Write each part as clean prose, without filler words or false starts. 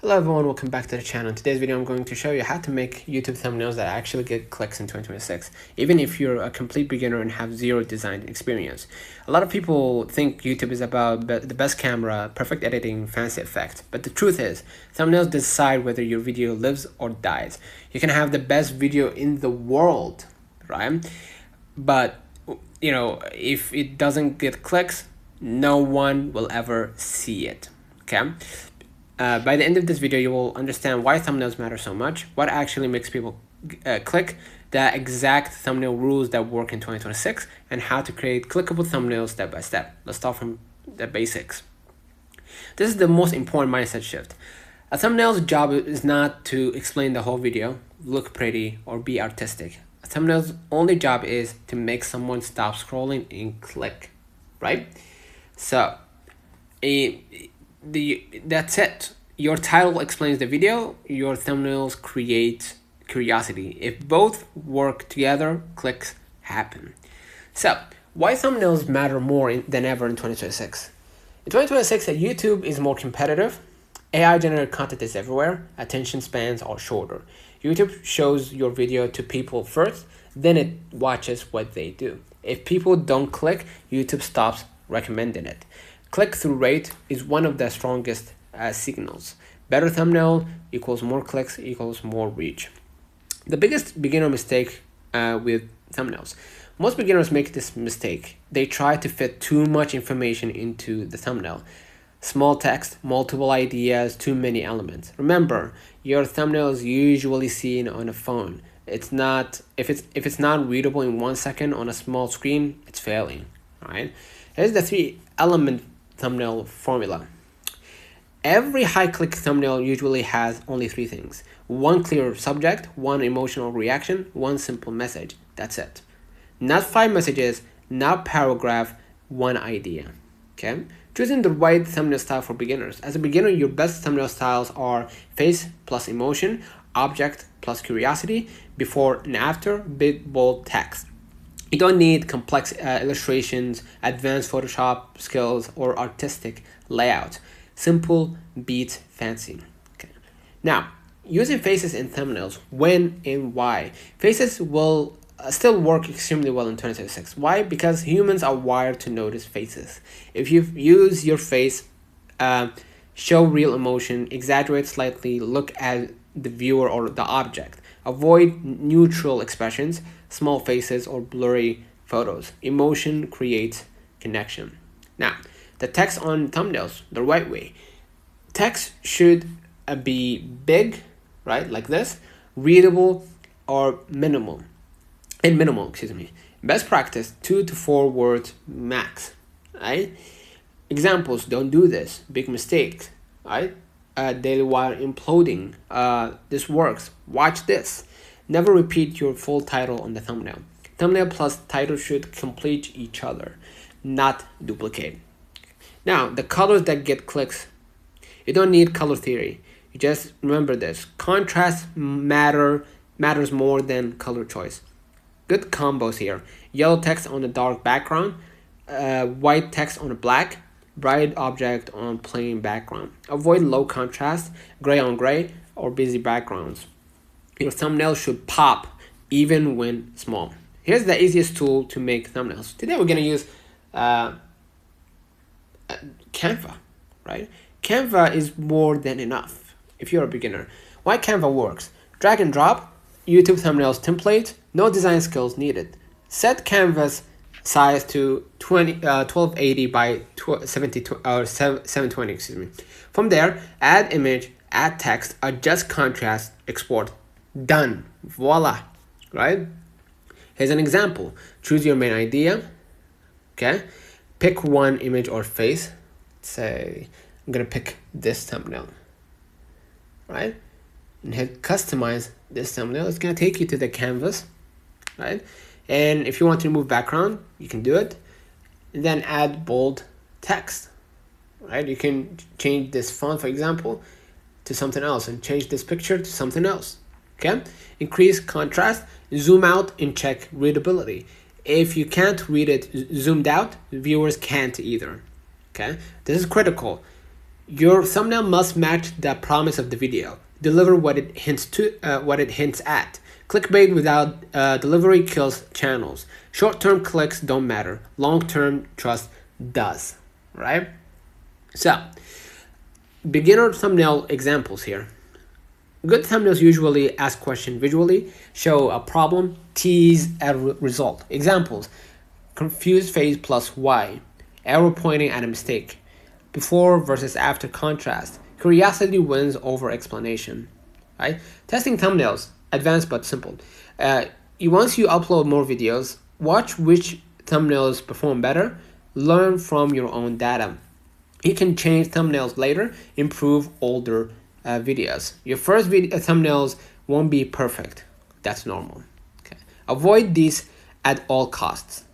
Hello everyone, welcome back to the channel. In today's video I'm going to show you how to make YouTube thumbnails that actually get clicks in 2026, even if you're a complete beginner and have zero design experience. A lot of people think YouTube is about the best camera, perfect editing, fancy effects, but the truth is, thumbnails decide whether your video lives or dies. You can have the best video in the world, right? But, you know, if it doesn't get clicks, no one will ever see it, okay? By the end of this video, you will understand why thumbnails matter so much, what actually makes people click, the exact thumbnail rules that work in 2026, and how to create clickable thumbnails step by step. Let's start from the basics. This is the most important mindset shift. A thumbnail's job is not to explain the whole video, look pretty, or be artistic. A thumbnail's only job is to make someone stop scrolling and click, right? So, that's it. Your title explains the video, your thumbnails create curiosity. If both work together, clicks happen. So, why thumbnails matter more than ever in 2026? In 2026, YouTube is more competitive. AI generated content is everywhere. Attention spans are shorter. YouTube shows your video to people first, then it watches what they do. If people don't click, YouTube stops recommending it. Click-through rate is one of the strongest signals. Better thumbnail equals more clicks equals more reach. The biggest beginner mistake with thumbnails. Most beginners make this mistake. They try to fit too much information into the thumbnail. Small text, multiple ideas, too many elements. Remember, your thumbnail is usually seen on a phone. It's not if it's not readable in 1 second on a small screen, it's failing. All right. Here's the 3-element thumbnail formula. Every high-click thumbnail usually has only 3 things. 1 clear subject, 1 emotional reaction, 1 simple message. That's it. Not 5 messages, not paragraph, 1 idea. Okay? Choosing the right thumbnail style for beginners. As a beginner, your best thumbnail styles are face plus emotion, object plus curiosity, before and after, big bold text. You don't need complex illustrations, advanced Photoshop skills, or artistic layout. Simple beats fancy. Okay. Now, using faces in thumbnails, when and why. Faces will still work extremely well in 2026. Why? Because humans are wired to notice faces. If you use your face, show real emotion, exaggerate slightly, look at the viewer or the object. Avoid neutral expressions, small faces, or blurry photos. Emotion creates connection. Now, the text on thumbnails, the right way. Text should be big, right, like this, readable or minimal. Best practice, 2 to 4 words max, right? Examples, don't do this, big mistake, right? Daily wire imploding, this works, watch this. Never repeat your full title on the thumbnail. Thumbnail plus title should complete each other, not duplicate. Now, the colors that get clicks. You don't need color theory. You just remember this. Contrast matters more than color choice. Good combos here. Yellow text on a dark background, white text on a black, bright object on plain background. Avoid low contrast, gray on gray, or busy backgrounds. Your thumbnail should pop even when small. Here's the easiest tool to make thumbnails. Today we're going to use Canva, right? Canva is more than enough if you're a beginner. Why Canva works? Drag and drop, YouTube thumbnails template, no design skills needed. Set Canva's size to 1280 by 720, excuse me. From there, add image, add text, adjust contrast, export. Done. Voila. Right? Here's an example. Choose your main idea. Okay? Pick one image or face. Say, I'm going to pick this thumbnail. Right? And hit customize this thumbnail. It's going to take you to the canvas. Right? And if you want to remove background, you can do it. And then add bold text. Right? You can change this font, for example, to something else, and change this picture to something else. Okay? Increase contrast, zoom out, and check readability. If you can't read it zoomed out, viewers can't either. Okay? This is critical. Your thumbnail must match the promise of the video. Deliver what it hints at. Clickbait without delivery kills channels. Short-term clicks don't matter. Long-term trust does. Right? So, beginner thumbnail examples here. Good thumbnails usually ask questions visually, show a problem, tease a result. Examples: confused face plus Y, arrow pointing at a mistake, before versus after contrast. Curiosity wins over explanation. Right? Testing thumbnails, advanced but simple. Once you upload more videos, watch which thumbnails perform better. Learn from your own data. You can change thumbnails later, improve older videos. Your first thumbnails won't be perfect. That's normal. Okay. Avoid these at all costs.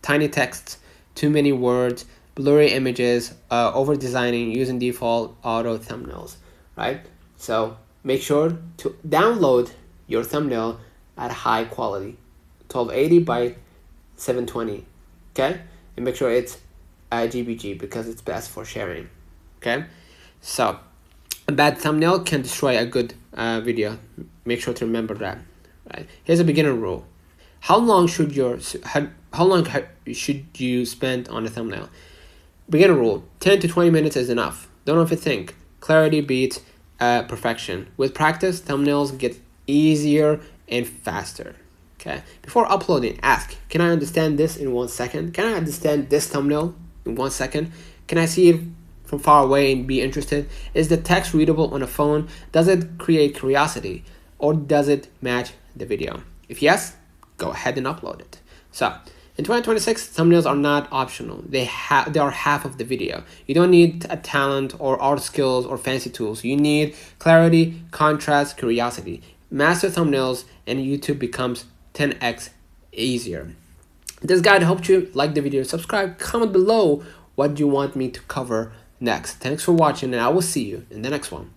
Tiny texts, too many words, blurry images, over designing, using default auto thumbnails. Right? So make sure to download your thumbnail at high quality, 1280 by 720. Okay, and make sure it's GBG because it's best for sharing. Okay, so a bad thumbnail can destroy a good video. Make sure to remember that. Right. Here's a beginner rule. How long should you spend on a thumbnail? Beginner rule: 10 to 20 minutes is enough. Don't overthink. Clarity beats perfection. With practice, thumbnails get easier and faster. Okay. Before uploading, ask: can I understand this in 1 second? Can I understand this thumbnail in 1 second? Can I see it from far away and be interested? Is the text readable on a phone? Does it create curiosity, or does it match the video? If yes, go ahead and upload it. So in 2026, thumbnails are not optional. They are half of the video. You don't need a talent or art skills or fancy tools. You need clarity, contrast, curiosity. Master thumbnails and YouTube becomes 10x easier. This guide helped you. Like the video, subscribe, comment below what you want me to cover next. Thanks for watching, and I will see you in the next one.